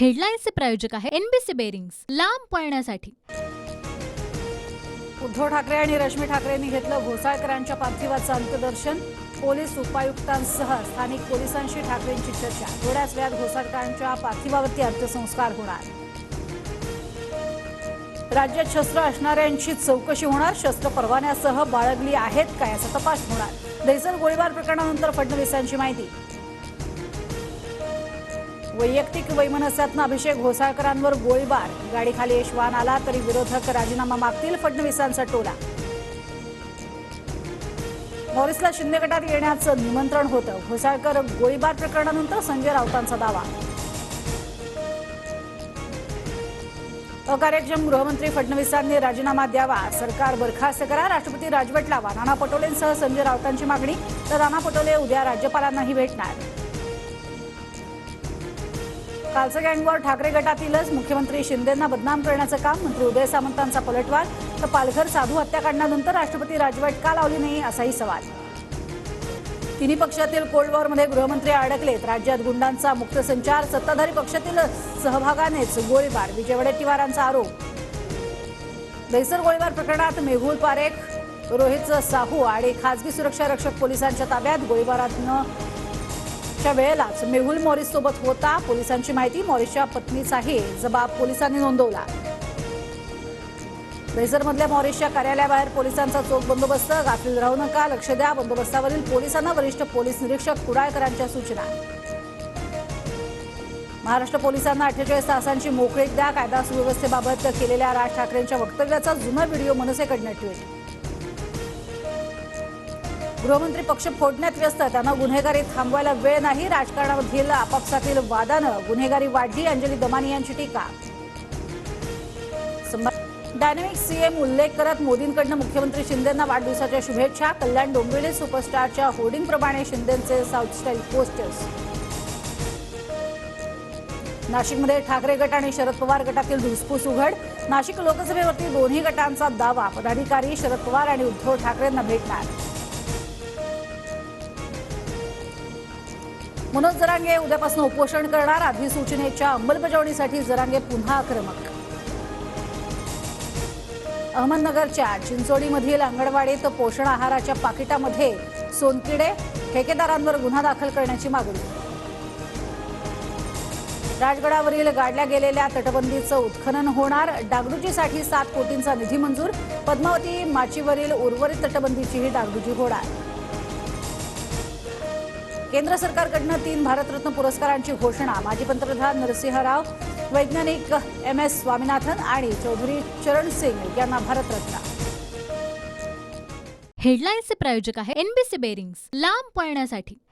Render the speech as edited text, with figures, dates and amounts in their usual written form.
हेडलाईन्सचे प्रायोजक आहे NBC bearings, लांब पळण्यासाठी। उद्धव ठाकरे आणि रश्मी ठाकरेंनी घेतलं घोसाळकरांच्या पार्थिवाचं अंत्यदर्शन। पोलीस उपायुक्तांसह स्थानिक पोलिसांशी ठाकरेंची चर्चा। थोड्याच वेळात घोसाळकरांच्या पार्थिवावरती अंत्यसंस्कार होणार। राज्यात शस्त्र असणाऱ्यांची चौकशी होणार। शस्त्र परवान्यासह बाळगली आहेत का याचा तपास होणार। दहिसर गोळीबार प्रकरणानंतर फडणवीसांची माहिती। वैयक्तिक वैमनस्यातनं अभिषेक घोसाळकरांवर गोळीबार। गाडीखाली यशवान आला तरी विरोधक राजीनामा मागतील, फडणवीसांचा टोला। मॉरिसला शिंदे गटात येण्याचं निमंत्रण होतं। घोसाळकर गोळीबार प्रकरणानंतर संजय राऊतांचा दावा। अकार्यक्षम गृहमंत्री फडणवीसांनी राजीनामा द्यावा, सरकार बरखास्त करा, राष्ट्रपती राजवट लावा। नाना पटोलेंसह संजय राऊतांची मागणी। तर नाना पटोले उद्या राज्यपालांनाही भेटणार। कालचा गँगवॉर ठाकरे गटातीलच। मुख्यमंत्री शिंदेंना बदनाम करण्याचं काम। मंत्री उदय सामंतांचा पलटवार। तर पालघर साधू हत्याकांडानंतर राष्ट्रपती राजवट का लावली नाही असाही सवाल। तिन्ही पक्षातील कोल्ड वॉरमध्ये गृहमंत्री अडकलेत। राज्यात गुंडांचा मुक्त संचार। सत्ताधारी पक्षातील सहभागानेच गोळीबार, विजय वडेट्टीवारांचा आरोप। दहिसर गोळीबार प्रकरणात मेहुल पारेख, रोहित साहू आणि खासगी सुरक्षा रक्षक पोलिसांच्या ताब्यात। गोळीबारातनं च्या वेळेलाच मेहुल मॉरिस सोबत होता, पोलिसांची माहिती। मॉरिसच्या पत्नीचाही जबाब पोलिसांनी नोंदवला। दहिसरमधल्या मॉरिसच्या कार्यालयाबाहेर पोलिसांचा चोख बंदोबस्त। गाफील राहू नका, लक्ष द्या। बंदोबस्तावरील पोलिसांना वरिष्ठ पोलीस निरीक्षक कुडाळकरांच्या सूचना। महाराष्ट्र पोलिसांना 48 तासांची मोकळीक द्या। कायदा सुव्यवस्थेबाबत केलेल्या राज ठाकरेंच्या वक्तव्याचा जुना व्हिडिओ मनसेकडनं ट्विट। गृहमंत्री पक्ष फोडण्यात व्यस्त, त्यांना गुन्हेगारी थांबवायला वेळ नाही। राजकारणामधील आपापसातील वादानं गुन्हेगारी वाढली, अंजली दमानी यांची टीका। डायनामिक सीएम उल्लेख करत मोदींकडनं मुख्यमंत्री शिंदेंना वाढदिवसाच्या शुभेच्छा। Kalyan Dombivli सुपरस्टारच्या होर्डिंगप्रमाणे शिंदेंचे south style posters. नाशिकमध्ये ठाकरे गट आणि शरद पवार गटातील धुसफूस उघड। नाशिक लोकसभेवरती दोन्ही गटांचा दावा। पदाधिकारी शरद पवार आणि उद्धव ठाकरेंना भेटणार। मनोज जरांगे उद्यापासून उपोषण करणार। अधिसूचनेच्या अंमलबजावणीसाठी जरांगे पुन्हा आक्रमक। अहमदनगरच्या चिंचोडीमधील अंगणवाडीत पोषण आहाराच्या पाकिटामध्ये सोनकिडे, ठेकेदारांवर गुन्हा दाखल करण्याची मागणी। राजगडावरील गाडल्या गेलेल्या तटबंदीचं उत्खनन होणार। डागडुजीसाठी 7 कोटींचा निधी मंजूर। पद्मावती माचीवरील उर्वरित तटबंदीचीही डागडुजी होणार। केंद्र सरकारकडनं 3 भारतरत्न पुरस्कारांची घोषणा। माजी पंतप्रधान नरसिंह राव, वैज्ञानिक MS स्वामीनाथन आणि चौधरी चरण सिंग यांना भारतरत्न। हेडलाईन्सचे प्रायोजक आहे एनबीसी बेरिंग्स, लांब पळण्यासाठी।